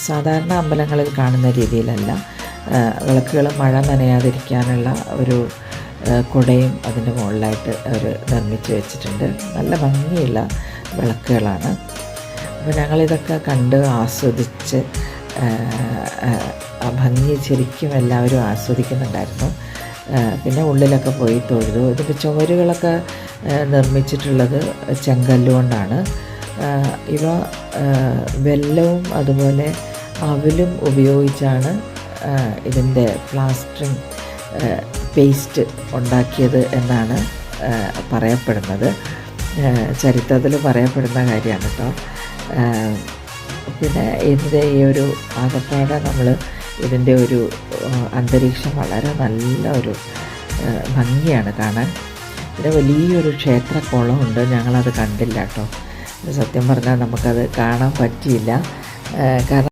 സാധാരണ അമ്പലങ്ങളിൽ കാണുന്ന രീതിയിലല്ല. വിളക്കുകൾ മഴ നനയാതിരിക്കാനുള്ള ഒരു കുടയും അതിൻ്റെ മുകളിലായിട്ട് അവർ നിർമ്മിച്ച് വെച്ചിട്ടുണ്ട്. നല്ല ഭംഗിയുള്ള വിളക്കുകളാണ്. അപ്പോൾ ഞങ്ങളിതൊക്കെ കണ്ട് ആസ്വദിച്ച് ആ ഭംഗി ശരിക്കും എല്ലാവരും ആസ്വദിക്കുന്നുണ്ടായിരുന്നു. പിന്നെ ഉള്ളിലൊക്കെ പോയി തൊഴുതു. ഇതിൻ്റെ ചുവരുകളൊക്കെ നിർമ്മിച്ചിട്ടുള്ളത് ചെങ്കല്ല് കൊണ്ടാണ്. ഇവ വെല്ലവും അതുപോലെ അവിലും ഉപയോഗിച്ചാണ് ഇതിൻ്റെ പ്ലാസ്റ്ററിങ് പേസ്റ്റ് ഉണ്ടാക്കിയത് എന്നാണ് പറയപ്പെടുന്നത്. ചരിത്രത്തിൽ പറയപ്പെടുന്ന കാര്യമാണ് കേട്ടോ. പിന്നെ ഇതിൻ്റെ ഈ ഒരു ആകപ്പാടെ നമ്മൾ ഇതിൻ്റെ ഒരു അന്തരീക്ഷം വളരെ നല്ല ഒരു ഭംഗിയാണ് കാണാൻ. പിന്നെ വലിയൊരു ക്ഷേത്രക്കുളമുണ്ട്. ഞങ്ങളത് കണ്ടില്ല കേട്ടോ. സത്യം പറഞ്ഞാൽ നമുക്കത് കാണാൻ പറ്റിയില്ല. കാരണം